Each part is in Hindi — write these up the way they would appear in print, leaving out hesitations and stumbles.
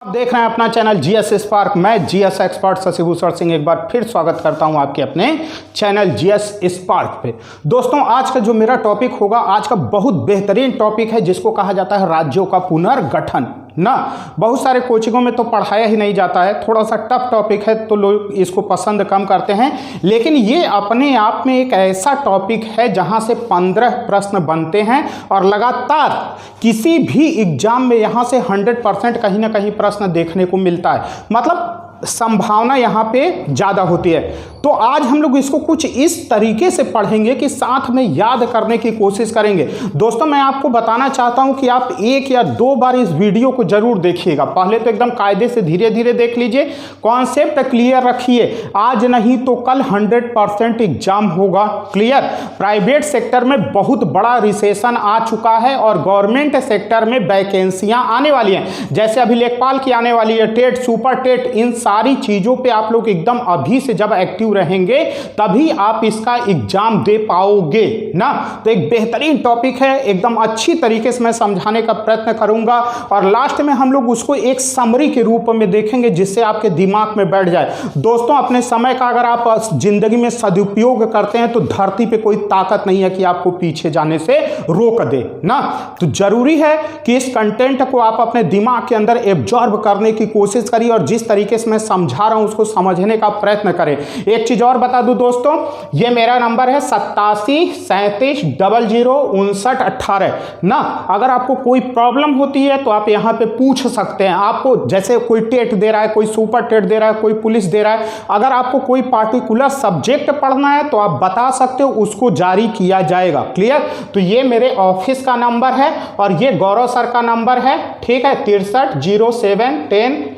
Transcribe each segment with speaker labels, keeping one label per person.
Speaker 1: देख रहे हैं अपना चैनल जीएस स्पार्क। मैं जीएस एक्सपर्ट शशि भूषण सिंह एक बार फिर स्वागत करता हूं आपके अपने चैनल जीएस स्पार्क पे। दोस्तों, आज का जो मेरा टॉपिक होगा, आज का बहुत बेहतरीन टॉपिक है जिसको कहा जाता है राज्यों का पुनर्गठन। ना बहुत सारे कोचिंगों में तो पढ़ाया ही नहीं जाता है, थोड़ा सा टफ टॉपिक है तो लोग इसको पसंद कम करते हैं, लेकिन ये अपने आप में एक ऐसा टॉपिक है जहां से 15 प्रश्न बनते हैं और लगातार किसी भी एग्जाम में यहां से 100% कहीं ना कहीं प्रश्न देखने को मिलता है। मतलब संभावना यहाँ पे ज़्यादा होती है। तो आज हम लोग इसको कुछ इस तरीके से पढ़ेंगे कि साथ में याद करने की कोशिश करेंगे। दोस्तों, मैं आपको बताना चाहता हूँ कि आप एक या दो बार इस वीडियो को जरूर देखिएगा। पहले तो एकदम कायदे से धीरे धीरे देख लीजिए, कॉन्सेप्ट क्लियर रखिए। आज नहीं तो कल 100% एग्जाम होगा क्लियर। प्राइवेट सेक्टर में बहुत बड़ा रिसेशन आ चुका है और गवर्नमेंट सेक्टर में वैकेंसियां आने वाली हैं, जैसे अभी लेखपाल की आने वाली है, टेट, सुपर टेट, इन सारी चीजों पे आप लोग एकदम अभी से जब एक्टिव रहेंगे तभी आप इसका एग्जाम दे पाओगे ना। तो एक बेहतरीन टॉपिक है, एकदम अच्छी तरीके से मैं समझाने का प्रयत्न करूंगा और लास्ट में हम लोग उसको एक समरी के रूप में देखेंगे जिससे आपके दिमाग में बैठ जाए। दोस्तों, अपने समय का अगर आप जिंदगी में सदुपयोग करते हैं तो धरती पे कोई ताकत नहीं है कि आपको पीछे जाने से रोक दे ना। तो जरूरी है कि इस कंटेंट को आप अपने दिमाग के अंदर एब्जॉर्ब करने की कोशिश करिए और जिस तरीके से मैं समझा रहा हूं उसको समझने का प्रयत्न करें। एक चीज और बता दूं दोस्तों, ये मेरा नंबर है 8737005918 ना। अगर आपको कोई प्रॉब्लम होती है तो आप यहां पे पूछ सकते हैं। आपको जैसे कोई टेट दे रहा है, कोई सुपर टेट दे रहा है, कोई पुलिस दे रहा है, अगर आपको कोई पार्टिकुलर सब्जेक्ट पढ़ना है तो आप बता सकते हो, उसको जारी किया जाएगा क्लियर। तो ये मेरे ऑफिस का नंबर है और ये गौरव सर का नंबर है, ठीक है, 630710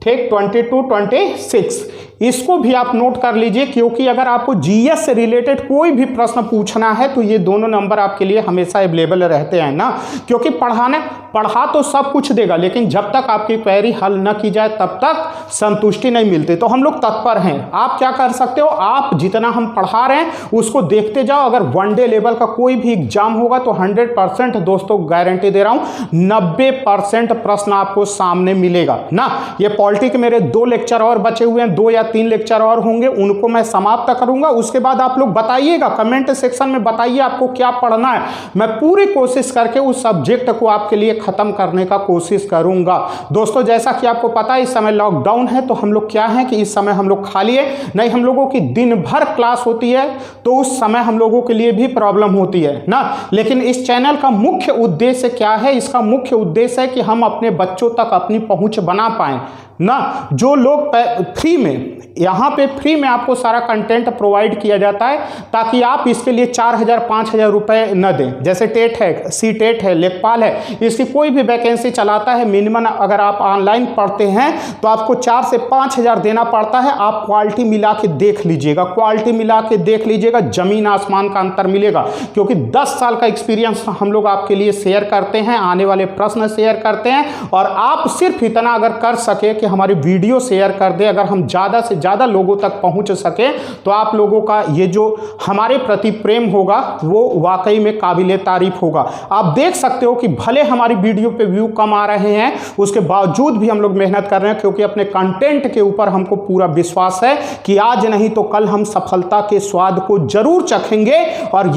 Speaker 1: ठीक 2226। इसको भी आप नोट कर लीजिए, क्योंकि अगर आपको जीएस से रिलेटेड कोई भी प्रश्न पूछना है तो ये दोनों नंबर आपके लिए हमेशा अवेलेबल रहते हैं ना। क्योंकि पढ़ा तो सब कुछ देगा, लेकिन जब तक आपकी क्वेरी हल न की जाए तब तक संतुष्टि नहीं मिलती। तो हम लोग तत्पर हैं। आप क्या कर सकते हो, आप जितना हम पढ़ा रहे हैं उसको देखते जाओ। अगर वनडे लेवल का कोई भी एग्जाम होगा तो 100% दोस्तों गारंटी दे रहा हूं, 90% प्रश्न आपको सामने मिलेगा ना। ये पॉलिटी के मेरे 2 लेक्चर और बचे हुए हैं, 2 या 3 लेक्चर और होंगे, उनको मैं समाप्त करूंगा। उसके बाद आप लोग बताइएगा, कमेंट सेक्शन में बताइए आपको क्या पढ़ना है। मैं पूरी कोशिश करके उस सब्जेक्ट को आपके लिए खत्म करने का कोशिश करूंगा। दोस्तों, जैसा कि आपको पता है इस समय लॉकडाउन है, तो हम लोग क्या है कि इस समय हम लोग खाली है नहीं, हम लोगों की दिन भर क्लास होती है, तो उस समय हम लोगों के लिए भी प्रॉब्लम होती है ना। लेकिन इस चैनल का मुख्य उद्देश्य क्या है, इसका मुख्य उद्देश्य है कि हम अपने बच्चों तक अपनी पहुंच बना पाएं ना। जो लोग फ्री में, यहाँ पे फ्री में आपको सारा कंटेंट प्रोवाइड किया जाता है ताकि आप इसके लिए 4000-5000 रुपए न दें। जैसे टेट है, सी टेट है, लेखपाल है, इसकी कोई भी वैकेंसी चलाता है, मिनिमम अगर आप ऑनलाइन पढ़ते हैं तो आपको 4 से 5000 देना पड़ता है। आप क्वालिटी मिला के देख लीजिएगा, क्वालिटी मिला के देख लीजिएगा, जमीन आसमान का अंतर मिलेगा। क्योंकि 10 साल का एक्सपीरियंस हम लोग आपके लिए शेयर करते हैं, आने वाले प्रश्न शेयर करते हैं, और आप सिर्फ इतना अगर कर सके कि हमारी वीडियो शेयर कर दे, अगर हम ज़्यादा से ज़्यादा लोगों तक पहुंच सके तो आप लोगों का ये जो हमारे प्रति प्रेम होगा वो वाकई में काबिले तारीफ होगा। आप देख सकते हो कि भले हमारी वीडियो पे व्यू कम आ रहे हैं, उसके बावजूद भी हम लोग मेहनत कर रहे हैं, क्योंकि अपने कंटेंट के ऊपर हमको पूरा विश्वास है कि आज नहीं तो कल हम सफलता के स्वाद को जरूर चखेंगे। और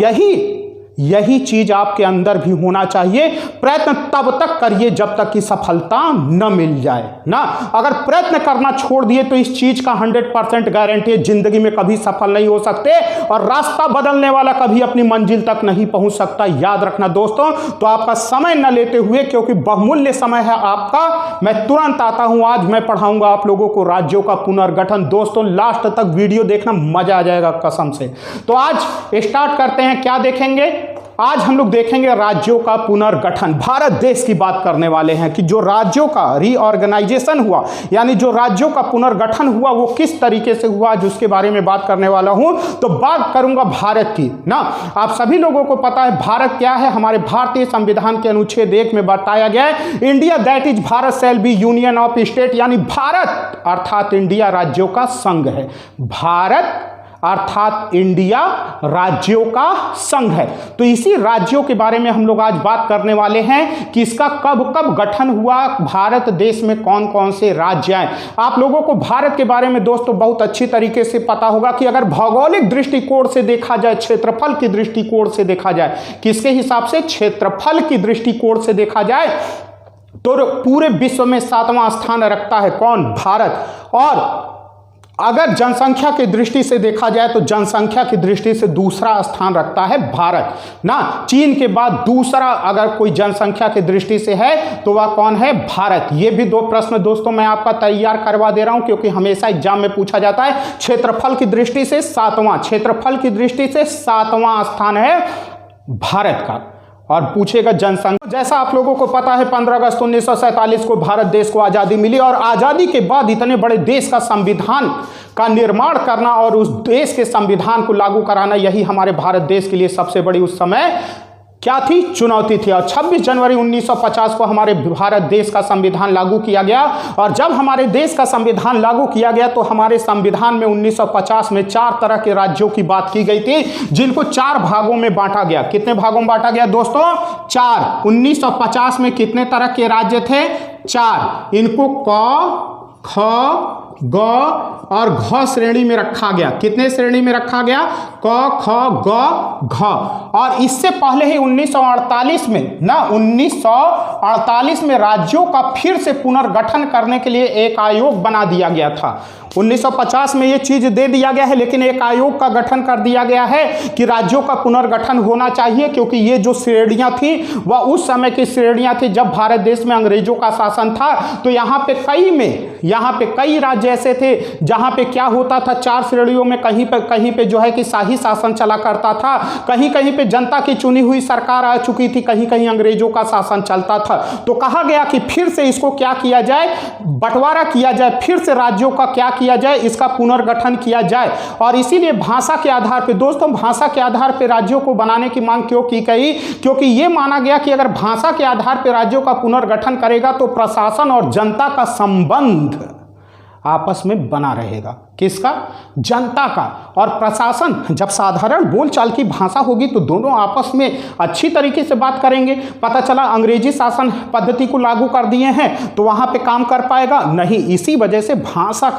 Speaker 1: यही चीज आपके अंदर भी होना चाहिए। प्रयत्न तब तक करिए जब तक कि सफलता न मिल जाए ना। अगर प्रयत्न करना छोड़ दिए तो इस चीज का 100% गारंटी है, जिंदगी में कभी सफल नहीं हो सकते और रास्ता बदलने वाला कभी अपनी मंजिल तक नहीं पहुंच सकता। याद रखना दोस्तों। तो आपका समय न लेते हुए, क्योंकि बहुमूल्य समय है आपका, मैं तुरंत आता हूं। आज मैं पढ़ाऊंगा आप लोगों को राज्यों का पुनर्गठन। दोस्तों, लास्ट तक वीडियो देखना, मजा आ जाएगा कसम से। तो आज स्टार्ट करते हैं। क्या देखेंगे आज हम लोग? देखेंगे राज्यों का पुनर्गठन। भारत देश की बात करने वाले हैं कि जो राज्यों का रीऑर्गेनाइजेशन हुआ, यानी जो राज्यों का पुनर्गठन हुआ, वो किस तरीके से हुआ, जिसके बारे में बात करने वाला हूं। तो बात करूंगा भारत की ना। आप सभी लोगों को पता है भारत क्या है। हमारे भारतीय संविधान के अनुच्छेद 1 में बताया गया है, India that is Bharat shall be union of state, यानी भारत अर्थात इंडिया राज्यों का संघ है। भारत अर्थात इंडिया राज्यों का संघ है। तो इसी राज्यों के बारे में हम लोग आज बात करने वाले हैं कि इसका कब कब गठन हुआ, भारत देश में कौन कौन से राज्य हैं। आप लोगों को भारत के बारे में दोस्तों बहुत अच्छी तरीके से पता होगा कि अगर भौगोलिक दृष्टिकोण से देखा जाए, क्षेत्रफल की दृष्टिकोण से देखा जाए, किसके हिसाब से, क्षेत्रफल की दृष्टिकोण से देखा जाए, तो पूरे विश्व में 7वां स्थान रखता है कौन, भारत। और अगर जनसंख्या की दृष्टि से देखा जाए तो जनसंख्या की दृष्टि से दूसरा स्थान रखता है भारत ना। चीन के बाद दूसरा अगर कोई जनसंख्या की दृष्टि से है तो वह कौन है, भारत। ये भी 2 प्रश्न दोस्तों मैं आपका तैयार करवा दे रहा हूं, क्योंकि हमेशा एग्जाम में पूछा जाता है। क्षेत्रफल की दृष्टि से 7वां, क्षेत्रफल की दृष्टि से 7वां स्थान है भारत का। और पूछेगा जनसंख्या, जैसा आप लोगों को पता है 15 अगस्त 1947 को भारत देश को आज़ादी मिली, और आज़ादी के बाद इतने बड़े देश का संविधान का निर्माण करना और उस देश के संविधान को लागू कराना, यही हमारे भारत देश के लिए सबसे बड़ी उस समय क्या थी, चुनौती थी। और 26 जनवरी 1950 को हमारे भारत देश का संविधान लागू किया गया। और जब हमारे देश का संविधान लागू किया गया तो हमारे संविधान में 1950 में 4 तरह के राज्यों की बात की गई थी, जिनको 4 भागों में बांटा गया। कितने भागों में बांटा गया दोस्तों, 4। 1950 में कितने तरह के राज्य थे, 4। इनको क, ख, ग और घ श्रेणी में रखा गया। कितने श्रेणी में रखा गया, क, ख, ग, घ। और इससे पहले ही 1948 में ना, 1948 में राज्यों का फिर से पुनर्गठन करने के लिए एक आयोग बना दिया गया था। 1950 में ये चीज दे दिया गया है, लेकिन एक आयोग का गठन कर दिया गया है कि राज्यों का पुनर्गठन होना चाहिए, क्योंकि ये जो श्रेणियां थी वह उस समय की श्रेणियां थी जब भारत देश में अंग्रेजों का शासन था। तो यहाँ पे कई राज्य ऐसे थे जहाँ पे क्या होता था, 4 श्रेणियों में कहीं पे जो है कि शाही शासन चला करता था, कहीं पे जनता की चुनी हुई सरकार आ चुकी थी, कहीं अंग्रेजों का शासन चलता था। तो कहा गया कि फिर से इसको क्या किया जाए, बंटवारा किया जाए, फिर से राज्यों का क्या किया जाए, इसका पुनर्गठन किया जाए। और इसीलिए भाषा के आधार पे दोस्तों, भाषा के आधार पे राज्यों को बनाने की मांग क्यों की गई, क्योंकि यह माना गया कि अगर भाषा के आधार पे राज्यों का पुनर्गठन करेगा तो प्रशासन और जनता का संबंध आपस में बना रहेगा। किसका, जनता का। और प्रशासन, जब साधारण बोलचाल की भाषा होगी तो दोनों आपस में अच्छी तरीके से बात करेंगे। पता चला अंग्रेजी शासन पद्धति को लागू कर दिए हैं तो वहां पे काम कर पाएगा नहीं। इसी वजह से भाषा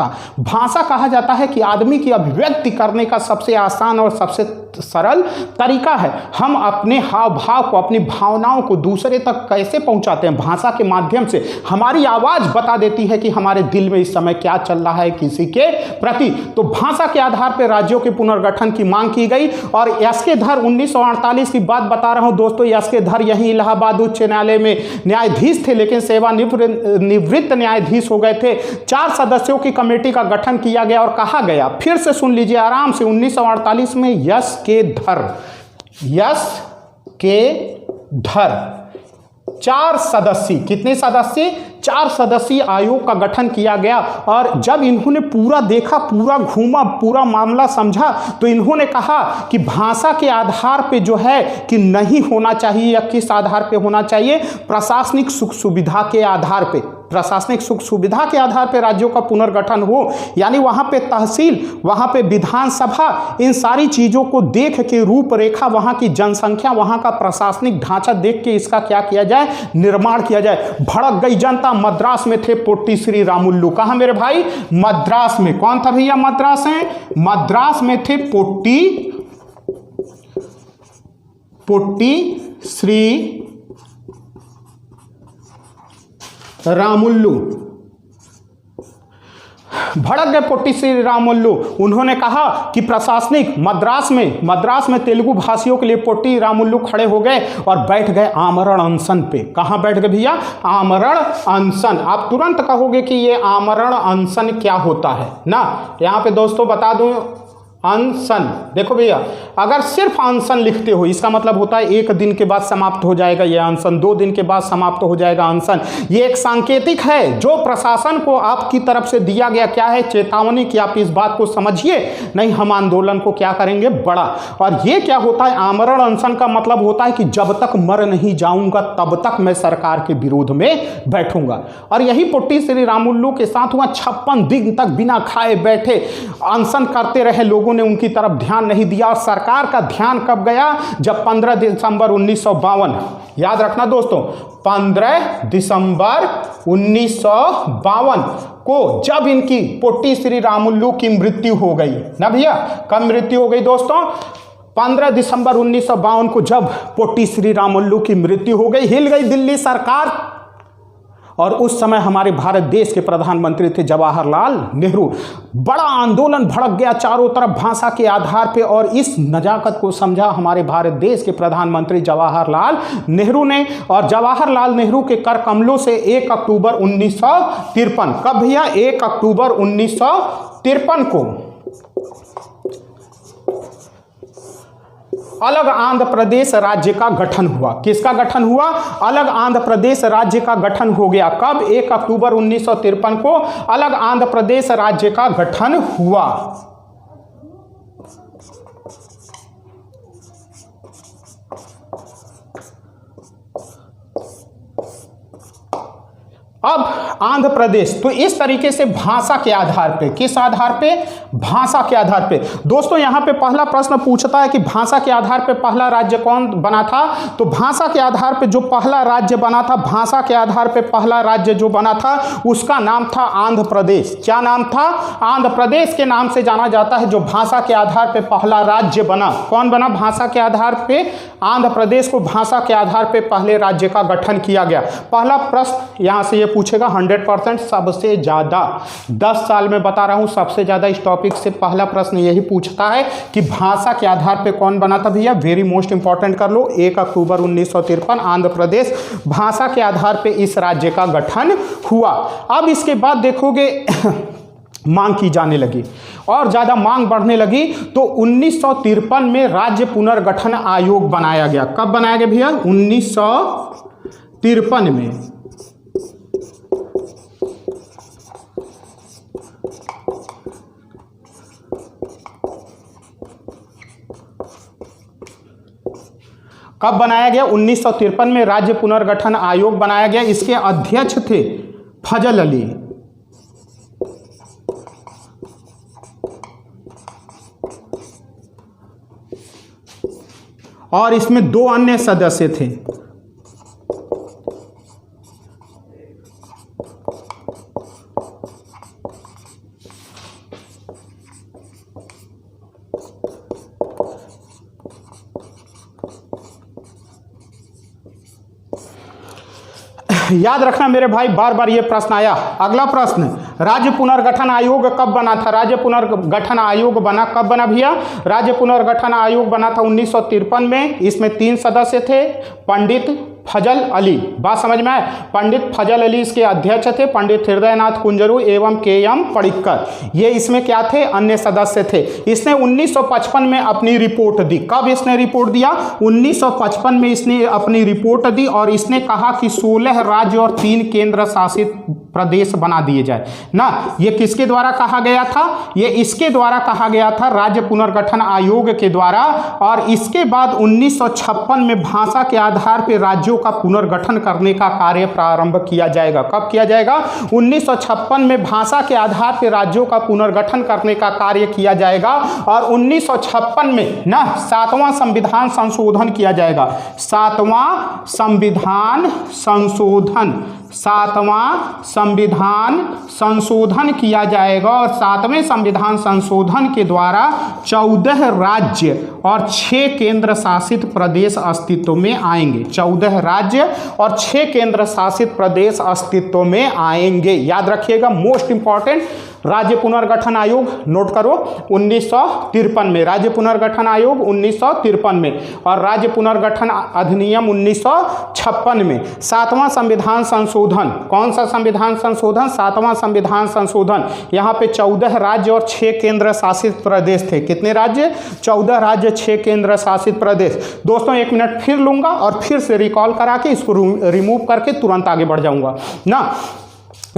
Speaker 1: कहा जाता है कि आदमी की अभिव्यक्ति करने का सबसे आसान और सबसे सरल तरीका है। हम अपने हाव भाव को, अपनी भावनाओं को दूसरे तक कैसे पहुंचाते हैं, भाषा के माध्यम से। हमारी आवाज बता देती है कि हमारे दिल में इस समय क्या चल रहा है किसी के प्रति। तो भाषा के आधार पर राज्यों के पुनर्गठन की मांग की गई। और एस.के. धर 1948 की बात बता रहा हूं दोस्तों। एस.के. धर यही इलाहाबाद उच्च न्यायालय में न्यायाधीश थे, लेकिन सेवानिवृत्त न्यायाधीश हो गए थे। 4 सदस्यों की कमेटी का गठन किया गया और कहा गया, फिर से सुन लीजिए आराम से, 1948 में एस.के. धर 4 सदस्यीय, कितने सदस्य, 4 सदस्यीय आयोग का गठन किया गया। और जब इन्होंने पूरा देखा, पूरा घूमा, पूरा मामला समझा, तो इन्होंने कहा कि भाषा के आधार पे जो है कि नहीं होना चाहिए, या किस आधार पे होना चाहिए, प्रशासनिक सुख सुविधा के आधार पे, प्रशासनिक सुख सुविधा के आधार पे राज्यों का पुनर्गठन हो। यानी वहाँ पे तहसील, वहाँ पे विधानसभा, इन सारी चीज़ों को देख के, रूपरेखा, वहाँ की जनसंख्या, वहाँ का प्रशासनिक ढांचा देख के इसका क्या किया जाए, निर्माण किया जाए। भड़क गई जनता। मद्रास में थे पोट्टी श्री रामुल्लू। कहाँ मेरे भाई, मद्रास में। कौन था भैया मद्रास में, मद्रास में थे पोट्टी श्री रामुल्लू। भड़क गए पोट्टी श्री रामुल्लू। उन्होंने कहा कि प्रशासनिक, मद्रास में तेलुगु भाषियों के लिए पोट्टी रामुल्लू खड़े हो गए और बैठ गए आमरण अनशन पे। कहां बैठ गए भैया, आमरण अनशन। आप तुरंत कहोगे कि ये आमरण अनशन क्या होता है ना। यहां पे दोस्तों बता दूं, अनशन, देखो भैया, अगर सिर्फ अनशन लिखते हो इसका मतलब होता है 1 दिन के बाद समाप्त हो जाएगा यह अनशन, 2 दिन के बाद समाप्त हो जाएगा अनशन। ये एक सांकेतिक है जो प्रशासन को आपकी तरफ से दिया गया, क्या है, चेतावनी कि आप इस बात को समझिए, नहीं हम आंदोलन को क्या करेंगे, बड़ा। और ये क्या होता है, आमरण अनशन का मतलब होता है कि जब तक मर नहीं जाऊंगा तब तक मैं सरकार के विरोध में बैठूंगा। और यही पोट्टी श्री रामुल्लू के साथ हुआ। 56 दिन तक बिना खाए बैठे अनशन करते रहे लोगों ने उनकी तरफ ध्यान नहीं दिया। और सरकार का ध्यान कब गया? जब 15 दिसंबर 1952, याद रखना दोस्तों, 15 दिसंबर 1952 को जब इनकी पोटी श्री रामुलु की मृत्यु हो गई ना भैया। कब मृत्यु हो गई दोस्तों? 15 दिसंबर 1952 को जब पोटी श्री रामुलु की मृत्यु हो गई, हिल गई दिल्ली सरकार। और उस समय हमारे भारत देश के प्रधानमंत्री थे जवाहरलाल नेहरू। बड़ा आंदोलन भड़क गया चारों तरफ भाषा के आधार पे, और इस नजाकत को समझा हमारे भारत देश के प्रधानमंत्री जवाहरलाल नेहरू ने। और जवाहरलाल नेहरू के कर कमलों से 1 अक्टूबर 1953, कब भैया? 1 अक्टूबर 1953 को अलग आंध्र प्रदेश राज्य का गठन हुआ। किसका गठन हुआ? अलग आंध्र प्रदेश राज्य का गठन हो गया। कब? 1 अक्टूबर 1953 को अलग आंध्र प्रदेश राज्य का गठन हुआ। अब आंध्र प्रदेश, तो इस तरीके से भाषा के आधार पे, किस आधार पे? भाषा के आधार पे। दोस्तों यहां पे पहला प्रश्न पूछता है कि भाषा के आधार पे पहला राज्य कौन बना था? तो भाषा के आधार पे जो पहला राज्य बना था, भाषा के आधार पे पहला राज्य जो बना था उसका नाम था आंध्र प्रदेश। क्या नाम था? आंध्र प्रदेश के नाम से जाना जाता है जो भाषा के आधार पे पहला राज्य बना। कौन बना? भाषा के आधार पे आंध्र प्रदेश को भाषा के आधार पे पहले राज्य का गठन किया गया। पहला प्रश्न यहां से पूछेगा 100% सबसे ज्यादा, 10 साल में बता रहा हूं, सबसे ज्यादा इस टॉपिक से पहला प्रश्न यही पूछता है कि भाषा के आधार पे कौन बना था भैया। वेरी मोस्ट इंपॉर्टेंट कर लो, 1 अक्टूबर 1953 आंध्र प्रदेश भाषा के आधार पे इस राज्य का गठन हुआ। अब इसके बाद देखोगे मांग की जाने लगी और ज़्यादा मांग बढ़ने लगी, तो 1953 में राज्य पुनर्गठन आयोग बनाया गया। कब बनाया गया भैया? 1953 में। कब बनाया गया? 1953 में राज्य पुनर्गठन आयोग बनाया गया। इसके अध्यक्ष थे फजल अली। और इसमें 2 अन्य सदस्य थे। याद रखना मेरे भाई, बार बार ये प्रश्न आया। अगला प्रश्न, राज्य पुनर्गठन आयोग कब बना था? राज्य पुनर्गठन आयोग बना कब बना भैया? राज्य पुनर्गठन आयोग बना था 1953 में। इसमें 3 सदस्य थे, पंडित फजल अली। बात समझ में आए? पंडित फजल अली इसके अध्यक्ष थे, पंडित हृदयनाथ कुंजरू एवं के.एम. पडिक्कर ये इसमें क्या थे? अन्य सदस्य थे। इसने 1955 में अपनी रिपोर्ट दी। कब इसने रिपोर्ट दिया? 1955 में इसने अपनी रिपोर्ट दी और इसने कहा कि 16 राज्य और 3 केंद्र शासित प्रदेश बना दिए जाए ना। ये किसके द्वारा कहा गया था? ये इसके द्वारा कहा गया था, राज्य पुनर्गठन आयोग के द्वारा। और इसके बाद 1956 में भाषा के आधार पर राज्यों का पुनर्गठन करने का कार्य प्रारंभ किया जाएगा। कब किया जाएगा? 1956 में भाषा के आधार पर राज्यों का पुनर्गठन करने का कार्य किया जाएगा। और 1956 में ना 7वां संविधान संशोधन किया जाएगा। 7वां संविधान संशोधन, 7वां संविधान संशोधन किया जाएगा। और 7वें संविधान संशोधन के द्वारा 14 राज्य और 6 केंद्र शासित प्रदेश अस्तित्व में आएंगे। 14 राज्य और 6 केंद्र शासित प्रदेश अस्तित्व में आएंगे। याद रखिएगा, मोस्ट इंपॉर्टेंट, राज्य पुनर्गठन आयोग नोट करो 1953 में, राज्य पुनर्गठन आयोग 1953 में, और राज्य पुनर्गठन अधिनियम 1956 में। 7वां संविधान संशोधन, कौन सा संविधान संशोधन? 7वां संविधान संशोधन। यहाँ पे 14 राज्य और 6 केंद्र शासित प्रदेश थे। कितने राज्य? 14 राज्य, 6 केंद्र शासित प्रदेश। दोस्तों 1 मिनट फिर लूंगा और फिर से रिकॉल करा के इसको रिमूव करके तुरंत आगे बढ़ जाऊंगा ना।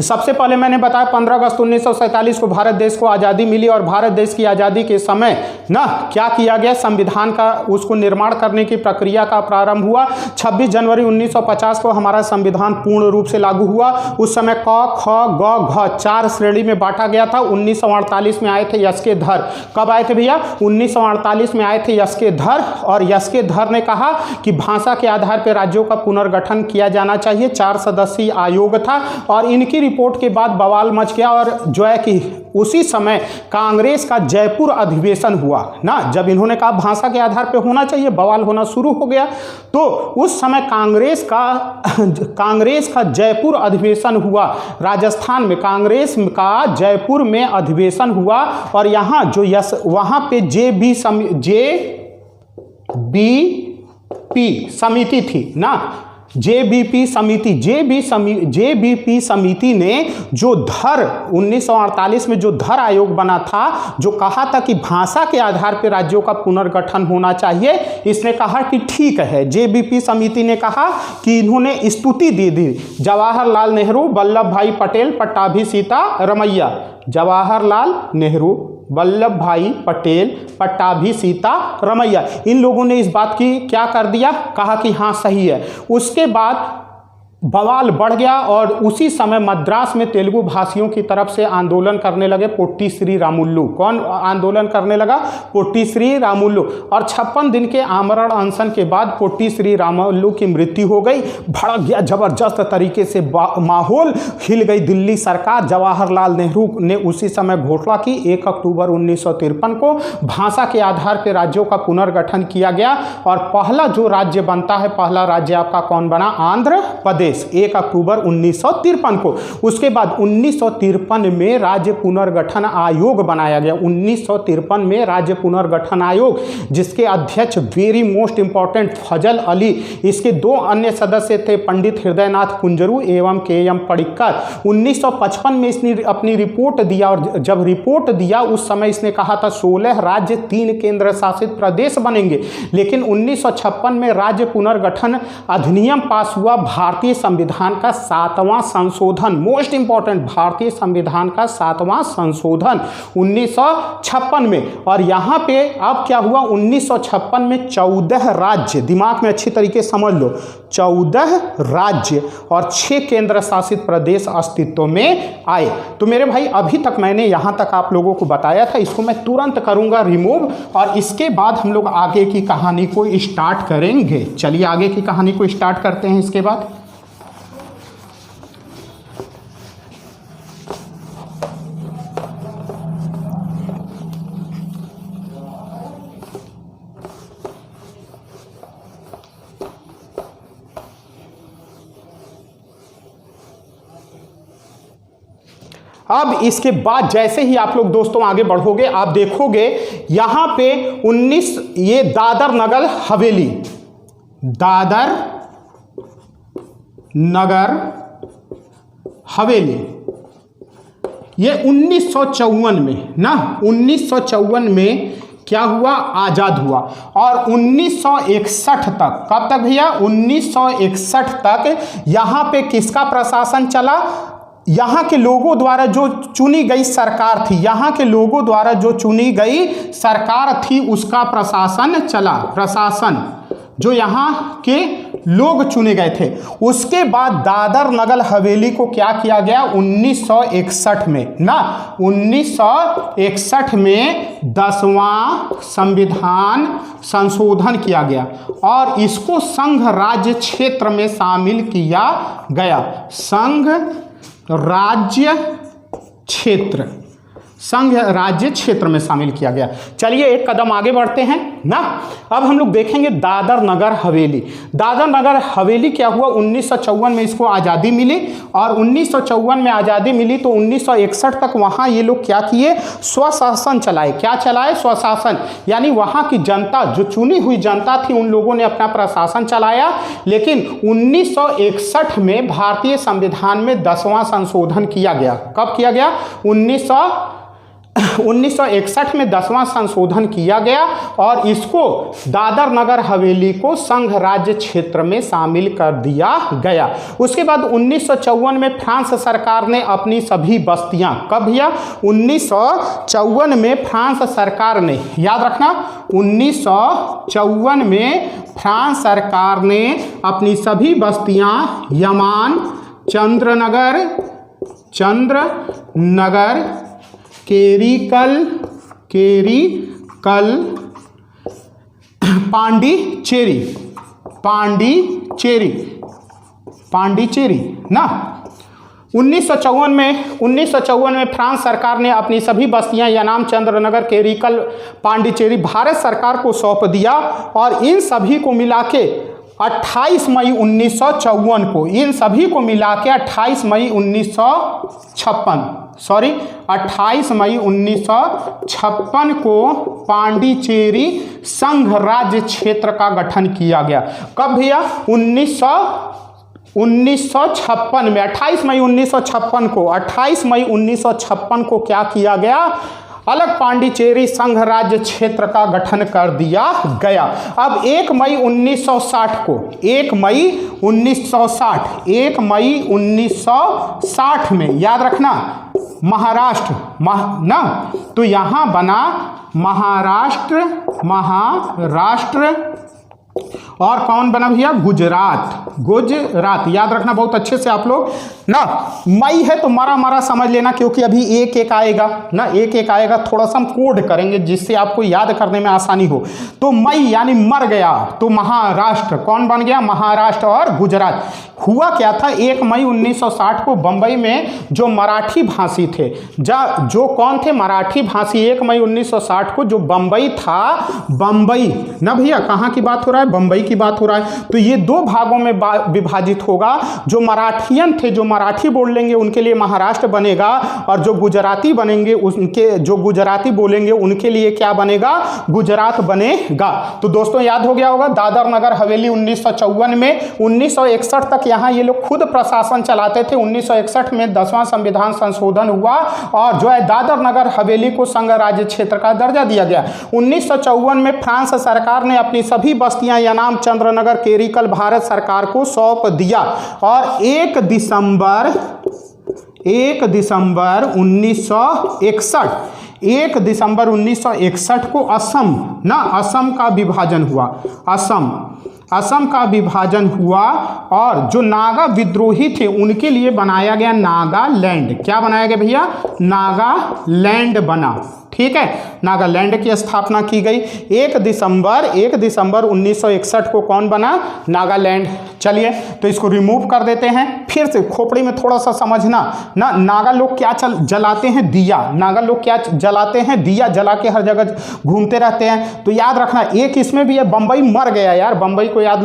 Speaker 1: सबसे पहले मैंने बताया 15 अगस्त 1947 को भारत देश को आज़ादी मिली और भारत देश की आज़ादी के समय ना क्या किया गया, संविधान का उसको निर्माण करने की प्रक्रिया का प्रारंभ हुआ। 26 जनवरी 1950 को हमारा संविधान पूर्ण रूप से लागू हुआ। उस समय क ख ग घ 4 श्रेणी में बांटा गया था। 1948 में आए थे यस्के धर। कब आए थे भैया? 1948 में आए थे यस्के धर, और यस्के धर ने कहा कि भाषा के आधार पर राज्यों का पुनर्गठन किया जाना चाहिए। 4 सदस्यीय आयोग था और इनकी रिपोर्ट के बाद बवाल मच गया और जो है कि उसी समय कांग्रेस का जयपुर अधिवेशन हुआ ना। जब इन्होंने कहा भाषा के आधार पर होना चाहिए, बवाल होना शुरू हो गया। तो उस समय कांग्रेस का जयपुर अधिवेशन हुआ राजस्थान में। कांग्रेस का जयपुर में अधिवेशन हुआ और यहाँ जो वहाँ पे JBP समिति थी ना, JBP समिति ने जो धर 1948 में जो धर आयोग बना था, जो कहा था कि भाषा के आधार पर राज्यों का पुनर्गठन होना चाहिए, इसने कहा कि ठीक है। JBP समिति ने कहा कि इन्होंने स्तुति दे दी जवाहरलाल नेहरू, वल्लभ भाई पटेल, पट्टाभी सीता रमैया। जवाहरलाल नेहरू, वल्लभ भाई पटेल, पट्टाभी सीता रमैया, इन लोगों ने इस बात की क्या कर दिया, कहा कि हाँ सही है। उसके बाद बवाल बढ़ गया और उसी समय मद्रास में तेलुगु भाषियों की तरफ से आंदोलन करने लगे पोट्टी श्री रामुल्लू। कौन आंदोलन करने लगा? पोट्टी श्री रामुल्लू। और 56 दिन के आमरण अनशन के बाद पोट्टी श्री रामुल्लू की मृत्यु हो गई। भड़क गया जबरदस्त तरीके से माहौल, हिल गई दिल्ली सरकार। जवाहरलाल नेहरू ने उसी समय घोषणा की 1 अक्टूबर 1953 को भाषा के आधार पर राज्यों का पुनर्गठन किया गया और पहला जो राज्य बनता है, पहला राज्य आपका कौन बना? आंध्र प्रदेश, 1 अक्टूबर 1953 को। उसके बाद 1953 में राज्य पुनर्गठन आयोग बनाया गया। 1953 में राज्य पुनर्गठन आयोग, जिसके अध्यक्ष वेरी मोस्ट इंपॉर्टेंट फजल अली, इसके 2 अन्य सदस्य थे पंडित हृदयनाथ कुंजरू एवं KM पडिक्कर। 1955 में इसने अपनी रिपोर्ट दिया और जब रिपोर्ट दिया उस समय इसने कहा था 16 राज्य 3 केंद्र शासित प्रदेश बनेंगे। लेकिन 1956 में राज्य पुनर्गठन अधिनियम पास हुआ। भारतीय संविधान का 7वां संशोधन, मोस्ट इंपॉर्टेंट, भारतीय संविधान का 7वां संशोधन 1956 में। और यहाँ पे अब क्या हुआ? 1956 में 14 राज्य, दिमाग में अच्छी तरीके समझ लो, 14 राज्य और 6 केंद्र शासित प्रदेश अस्तित्व में आए। तो मेरे भाई अभी तक मैंने यहाँ तक आप लोगों को बताया था, इसको मैं तुरंत करूँगा रिमूव और इसके बाद हम लोग आगे की कहानी को स्टार्ट करेंगे। चलिए आगे की कहानी को स्टार्ट करते हैं। इसके बाद अब इसके बाद जैसे ही आप लोग दोस्तों आगे बढ़ोगे, आप देखोगे यहाँ पे 19 ये दादर नगर हवेली, दादर नगर हवेली, ये 1954 में ना, 1954 में क्या हुआ? आज़ाद हुआ। और 1961 तक, कब तक भैया? 1961 तक यहाँ पे किसका प्रशासन चला? यहाँ के लोगों द्वारा जो चुनी गई सरकार थी, यहाँ के लोगों द्वारा जो चुनी गई सरकार थी उसका प्रशासन चला। प्रशासन जो यहाँ के लोग चुने गए थे। उसके बाद दादर नगर हवेली को क्या किया गया? 1961 में ना, 1961 में 10वां संविधान संशोधन किया गया और इसको संघ राज्य क्षेत्र में शामिल किया गया। संघ राज्य क्षेत्र, संघ राज्य क्षेत्र में शामिल किया गया। चलिए एक कदम आगे बढ़ते हैं ना। अब हम लोग देखेंगे दादर नगर हवेली। दादर नगर हवेली क्या हुआ? 1954 में इसको आज़ादी मिली और 1954 में आज़ादी मिली तो 1961 तक वहाँ ये लोग क्या किए? स्वशासन चलाए। क्या चलाए? स्वशासन, यानी वहाँ की जनता, जो चुनी हुई जनता थी, उन लोगों ने अपना प्रशासन चलाया। लेकिन 1961 में भारतीय संविधान में 10वां संशोधन किया गया। कब किया गया? 1961 में 10वां संशोधन किया गया और इसको दादर नगर हवेली को संघ राज्य क्षेत्र में शामिल कर दिया गया। उसके बाद 1954 में फ्रांस सरकार ने अपनी सभी बस्तियां, कब भैया 1954 में फ्रांस सरकार ने, याद रखना 1954 में फ्रांस सरकार ने अपनी सभी बस्तियां यमान, चंद्रनगर, केरीकल, पांडिचेरी ना। 1954 में फ्रांस सरकार ने अपनी सभी बस्तियां यनाम, चंद्रनगर, केरीकल, पांडिचेरी भारत सरकार को सौंप दिया और इन सभी को मिला के 28 मई 1954 को, इन सभी को मिला के 28 मई 1956 को पांडिचेरी संघ राज्य क्षेत्र का गठन किया गया। कब भैया 1956 में, 28 मई 1956 को क्या किया गया, अलग पांडिचेरी संघ राज्य क्षेत्र का गठन कर दिया गया। अब 1 मई 1960 में, याद रखना महाराष्ट्र ना, तो यहां बना महाराष्ट्र, और कौन बना भैया, गुजरात। याद रखना बहुत अच्छे से आप लोग ना। मई है तो मरा समझ लेना, क्योंकि अभी एक आएगा ना, एक आएगा, थोड़ा सा हम कोड करेंगे जिससे आपको याद करने में आसानी हो। तो मई यानी मर गया, तो महाराष्ट्र कौन बन गया, महाराष्ट्र और गुजरात। हुआ क्या था, 1 मई 1960 को बंबई में जो मराठी भाषी थे, जो कौन थे, मराठी भाषी, 1 मई 1960 को जो बंबई था, बंबई ना भैया, कहाँ की बात हो रहा है, बंबई की बात हो रहा है। तो ये 2 भागों में विभाजित होगा। जो मराठियन थे, जो मराठी बोल लेंगे उनके लिए महाराष्ट्र बनेगा, और जो गुजराती बनेंगे उनके, जो गुजराती बोलेंगे उनके लिए क्या बनेगा, गुजरात बनेगा। तो दोस्तों याद हो गया होगा, दादर नगर हवेली 1954 में, 1961 तक यहाँ ये लोग खुद प्रशासन चलाते थे। 1961 में 10वां संविधान संशोधन हुआ और जो है दादर नगर हवेली को संघ राज्य क्षेत्र का दर्जा दिया गया। 1954 में फ्रांस सरकार ने अपनी सभी बस्तियां यनाम, चंद्रनगर, केरीकल भारत सरकार को सौंप दिया और 1 दिसंबर 1961 को असम का विभाजन हुआ। असम का विभाजन हुआ और जो नागा विद्रोही थे उनके लिए बनाया गया नागालैंड। क्या बनाया गया भैया, नागालैंड बना। ठीक है, नागालैंड की स्थापना की गई। 1 दिसंबर 1961 को कौन बना, नागालैंड। चलिए तो इसको रिमूव कर देते हैं। फिर से खोपड़ी में थोड़ा सा समझना ना, नागा लोग क्या जलाते हैं, दिया। नागा लोग क्या जलाते हैं, दिया जला के हर जगह घूमते रहते हैं। तो याद रखना, एक इसमें भी है, बंबई मर गया यार, बंबई को याद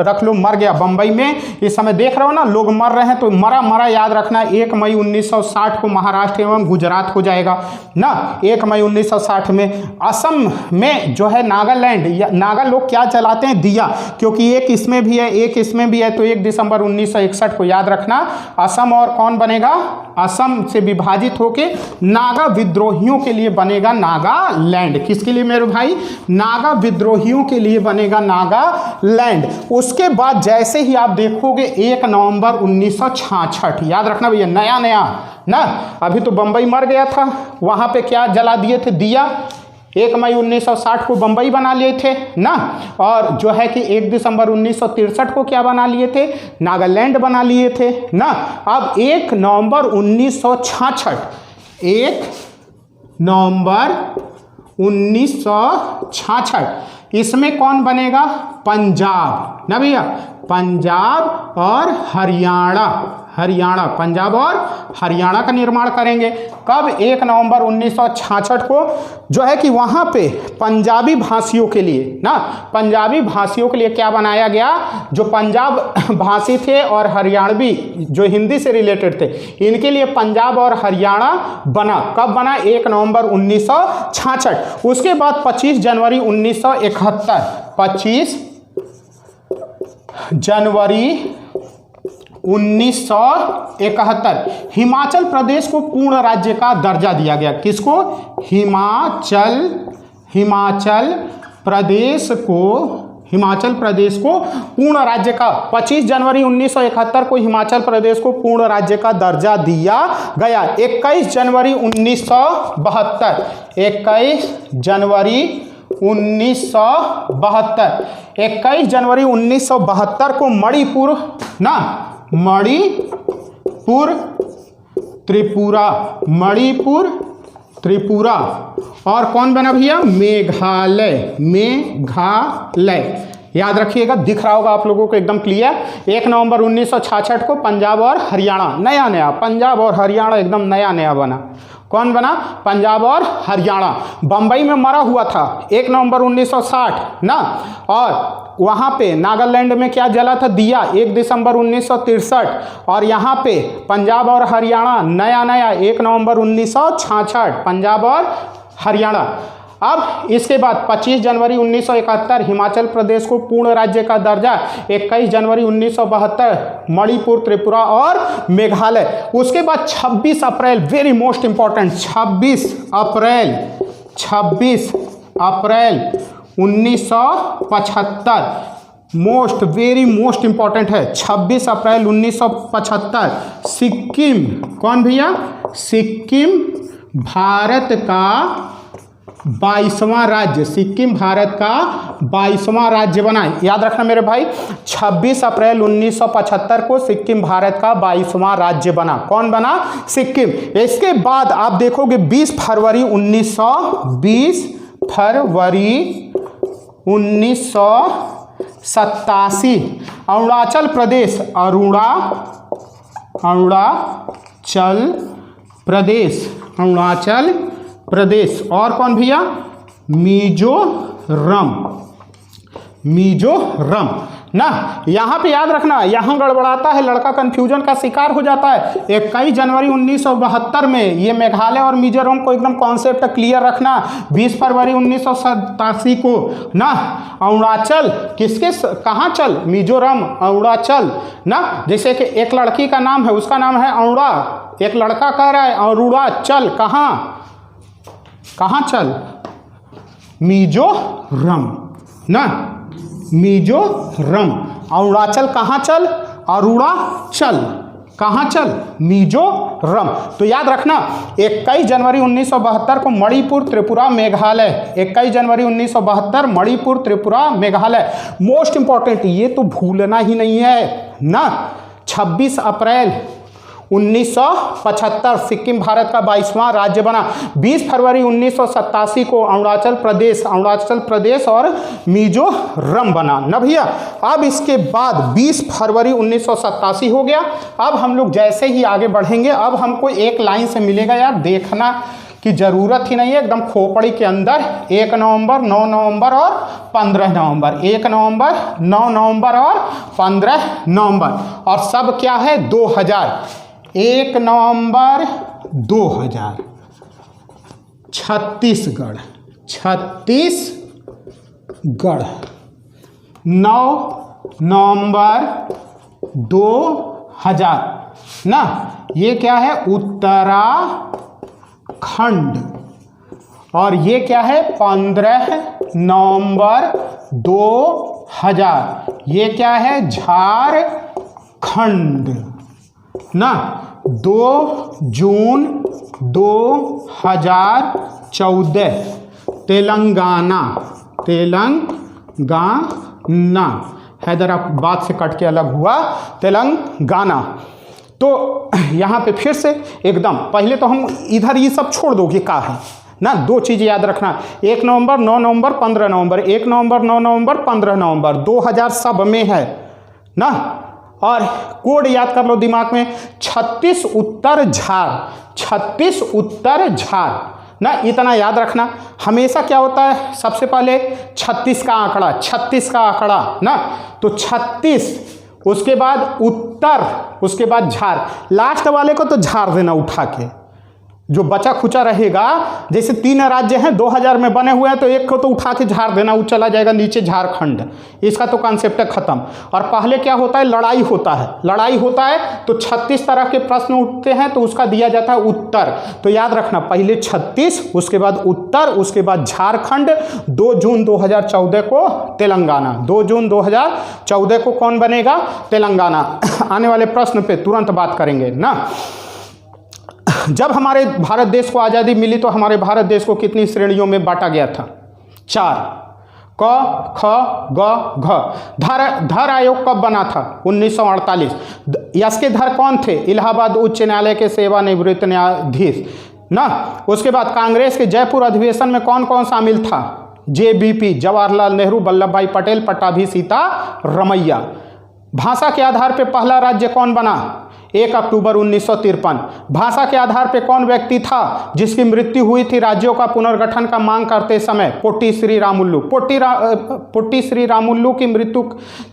Speaker 1: रख लो, मर गया। बंबई में इस समय देख रहे हो ना, लोग मर रहे हैं, तो मरा याद रखना। 1 मई 1960 को महाराष्ट्र एवं गुजरात हो जाएगा ना। 1 मई 1960 में असम में जो है नागालैंड, नागा लोग क्या जलाते हैं, दिया, क्योंकि एक इसमें भी है, एक इसमें भी है। तो 1 दिसंबर 1961 को याद रखना, असम और कौन बनेगा, असम से विभाजित होके नागा विद्रोहियों के लिए बनेगा नागालैंड। किसके लिए मेरे भाई, नागा विद्रोहियों के लिए बनेगा नागालैंड। उसके बाद जैसे ही आप देखोगे 1 नवंबर 1966, याद रखना भैया, नया ना, अभी तो बंबई मर गया था, वहां पे क्या जला दिए थे, दिया। 1 मई 1960 को बंबई बना लिए थे ना, और जो है कि 1 दिसंबर 1963 को क्या बना लिए थे, नागालैंड बना लिए थे ना। अब 1 नवंबर 1966 इसमें कौन बनेगा, पंजाब ना भैया, पंजाब और हरियाणा, पंजाब और हरियाणा का निर्माण करेंगे। कब, 1 नवंबर 1966 को जो है कि वहाँ पे पंजाबी भाषियों के लिए ना, पंजाबी भाषियों के लिए क्या बनाया गया, जो पंजाब भाषी थे और हरियाणवी जो हिंदी से रिलेटेड थे, इनके लिए पंजाब और हरियाणा बना। कब बना, 1 नवंबर 1966। उसके बाद 25 जनवरी 1971, 25 जनवरी 1971 हिमाचल प्रदेश को पूर्ण राज्य का दर्जा दिया गया। किसको? हिमाचल प्रदेश को पूर्ण राज्य का 25 जनवरी 1971 को हिमाचल प्रदेश को पूर्ण राज्य का दर्जा दिया गया। 21 जनवरी 1972 21 जनवरी 1972 को मणिपुर त्रिपुरा और कौन बना भैया? मेघालय। याद रखिएगा, दिख रहा होगा आप लोगों को एकदम क्लियर। 1 नवंबर 1966 को पंजाब और हरियाणा नया पंजाब और हरियाणा एकदम नया बना। कौन बना? पंजाब और हरियाणा। बम्बई में मरा हुआ था 1 नवंबर 1960 ना, और वहाँ पे नागालैंड में क्या जला था? दिया 1 दिसंबर 1963। और यहाँ पे पंजाब और हरियाणा नया 1 नवंबर 1966 पंजाब और हरियाणा। अब इसके बाद 25 जनवरी 1971 हिमाचल प्रदेश को पूर्ण राज्य का दर्जा। 21 जनवरी 1972 मणिपुर, त्रिपुरा और मेघालय। उसके बाद 26 अप्रैल वेरी मोस्ट इंपॉर्टेंट, 26 अप्रैल 1975 वेरी मोस्ट इंपॉर्टेंट है। 26 अप्रैल 1975 सिक्किम, कौन भैया? सिक्किम भारत का 22वां राज्य, सिक्किम भारत का 22वां राज्य बना। याद रखना मेरे भाई, 26 अप्रैल 1975 को सिक्किम भारत का 22वां राज्य बना। कौन बना? सिक्किम। इसके बाद आप देखोगे 20 फरवरी 1987 अरुणाचल प्रदेश और कौन भैया? मिजोरम ना। यहाँ पे याद रखना, यहाँ गड़बड़ाता है, लड़का कंफ्यूजन का शिकार हो जाता है। 21 जनवरी 1972 में ये मेघालय और मिजोरम को एकदम कॉन्सेप्ट क्लियर रखना। 20 फरवरी 1987 को ना अरुणाचल कहाँ चल? मिजोरम अरुणाचल ना। जैसे कि एक लड़की का नाम है, उसका नाम है अरुणा, एक लड़का कह रहा है अरुणाचल, कहाँ चल? मिजोरम ना, मिजोरम। अरुणाचल कहाँ चल? अरुणाचल कहाँ चल? मिजोरम। तो याद रखना 21 जनवरी 1972 को मणिपुर, त्रिपुरा, मेघालय। 21 जनवरी 1972 मणिपुर, त्रिपुरा, मेघालय। मोस्ट इंपॉर्टेंट, ये तो भूलना ही नहीं है ना। 26 अप्रैल 1975 सिक्किम भारत का 22वां राज्य बना। 20 फरवरी 1987 को अरुणाचल प्रदेश और मिजोरम बना ना भैया। अब इसके बाद 20 फरवरी 1987 हो गया। अब हम लोग जैसे ही आगे बढ़ेंगे, अब हमको एक लाइन से मिलेगा यार, देखना की ज़रूरत ही नहीं है, एकदम खोपड़ी के अंदर 1 नवंबर, 9 नवंबर और 15 नवंबर, 1 नवंबर, 9 नवंबर और 15 नवंबर। और सब क्या है? 2000। 1 नवंबर 2000 छत्तीसगढ़। 9 नवंबर 2000 ना, ये क्या है? उत्तराखंड। और ये क्या है? 15 नवंबर 2000, ये क्या है? झारखंड ना। 2 जून 2014 तेलंगाना। हैदराबाद से कट के अलग हुआ तेलंगाना। तो यहाँ पे फिर से एकदम पहले तो हम इधर ये सब छोड़ दोगे का है ना। 2 चीज़ याद रखना, 1 नवंबर, 9 नवंबर, 15 नवंबर, 1 नवंबर, 9 नवंबर, 15 नवंबर, 2000 सब में है ना। और कोड याद कर लो दिमाग में, 36 उत्तर झार ना, इतना याद रखना। हमेशा क्या होता है? सबसे पहले 36 का आंकड़ा ना, तो 36, उसके बाद उत्तर, उसके बाद झार। लास्ट वाले को तो झार देना उठा के, जो बचा खुचा रहेगा, जैसे 3 राज्य हैं 2000 में बने हुए हैं, तो एक को तो उठा के झाड़ देना, वो चला जाएगा नीचे झारखंड, इसका तो कॉन्सेप्ट है खत्म। और पहले क्या होता है, लड़ाई होता है तो 36 तरह के प्रश्न उठते हैं, तो उसका दिया जाता है उत्तर। तो याद रखना, पहले 36, उसके बाद उत्तर, उसके बाद झारखंड। 2 जून 2014 को तेलंगाना, 2 जून 2014 को कौन बनेगा, तेलंगाना। आने वाले प्रश्न पे तुरंत बात करेंगे ना। जब हमारे भारत देश को आज़ादी मिली तो हमारे भारत देश को कितनी श्रेणियों में बांटा गया था, 4। क, ख, ग, घ। धर आयोग कब बना था, 1948। इसके धर कौन थे, इलाहाबाद उच्च न्यायालय के सेवानिवृत्त न्यायाधीश ना। उसके बाद कांग्रेस के जयपुर अधिवेशन में कौन कौन शामिल था, JBP, जवाहरलाल नेहरू, वल्लभ भाई पटेल, पट्टाभी सीतारमैया। भाषा के आधार पर पहला राज्य कौन बना, 1 अक्टूबर 1953। भाषा के आधार पर कौन व्यक्ति था जिसकी मृत्यु हुई थी राज्यों का पुनर्गठन का मांग करते समय, पोट्टी श्री रामुलु। पोट्टी श्री रामुलु की मृत्यु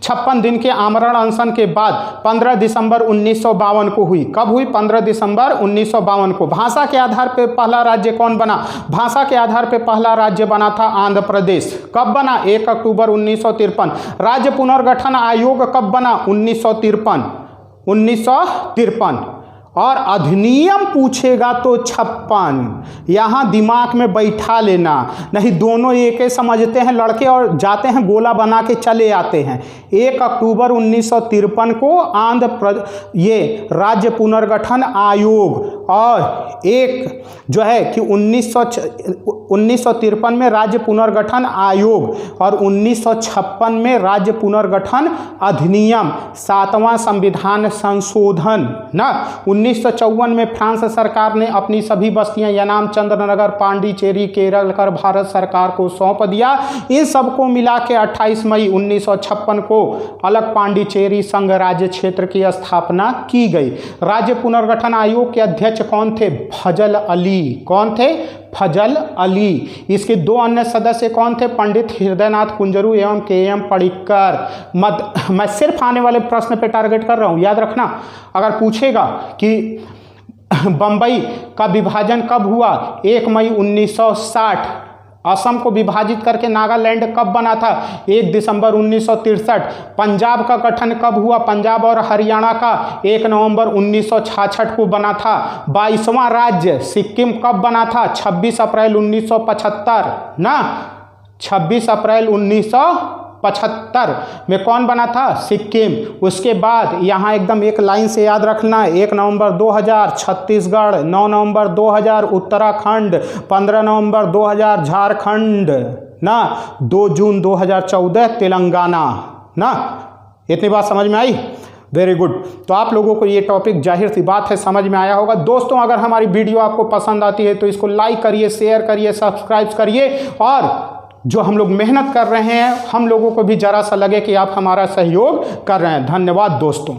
Speaker 1: 56 दिन के आमरण अनशन के बाद 15 दिसंबर 1952 को हुई। कब हुई, 15 दिसंबर 1952 को। भाषा के आधार पर पहला राज्य कौन बना, भाषा के आधार पर पहला राज्य बना था आंध्र प्रदेश। कब बना, 1 अक्टूबर 1953। राज्य पुनर्गठन आयोग कब बना, 1953। और अधिनियम पूछेगा तो 56। यहाँ दिमाग में बैठा लेना, नहीं दोनों एक ही समझते हैं लड़के और जाते हैं गोला बना के चले आते हैं। 1 अक्टूबर 1953 को ये राज्य पुनर्गठन आयोग, और एक जो है कि 1953 में राज्य पुनर्गठन आयोग और 1956 में राज्य पुनर्गठन अधिनियम, 7वां संविधान संशोधन ना। 1954 में फ्रांस सरकार ने अपनी सभी बस्तियां यनाम, चंद्रनगर, पांडिचेरी, केरल कर भारत सरकार को सौंप दिया। इन सबको मिला के 28 मई 1956 को अलग पांडिचेरी संघ राज्य क्षेत्र की स्थापना की गई। राज्य पुनर्गठन आयोग के अध्यक्ष कौन थे, फजल अली। कौन थे, फजल अली। इसके 2 अन्य सदस्य कौन थे, पंडित हृदयनाथ कुंजरू एवं KM पडिक्कर। मैं सिर्फ आने वाले प्रश्न पे टारगेट कर रहा हूँ, याद रखना। अगर पूछेगा कि बम्बई का विभाजन कब हुआ, 1 मई 1960। असम को विभाजित करके नागालैंड कब बना था, 1 दिसंबर 1963। पंजाब का गठन कब हुआ, पंजाब और हरियाणा का 1 नवंबर 1966 को बना था। 22वां राज्य सिक्किम कब बना था, 26 अप्रैल 1975 ना। 26 अप्रैल 1975 में कौन बना था, सिक्किम। उसके बाद यहाँ एकदम एक लाइन से याद रखना, 1 नवंबर 2000 छत्तीसगढ़, 9 नवंबर 2000 उत्तराखंड, 15 नवंबर 2000 झारखंड ना, 2 जून 2014 तेलंगाना ना। इतनी बात समझ में आई, वेरी गुड। तो आप लोगों को ये टॉपिक जाहिर सी बात है समझ में आया होगा। दोस्तों अगर हमारी वीडियो आपको पसंद आती है तो इसको लाइक करिए, शेयर करिए, सब्सक्राइब करिए, और जो हम लोग मेहनत कर रहे हैं हम लोगों को भी जरा सा लगे कि आप हमारा सहयोग कर रहे हैं। धन्यवाद दोस्तों।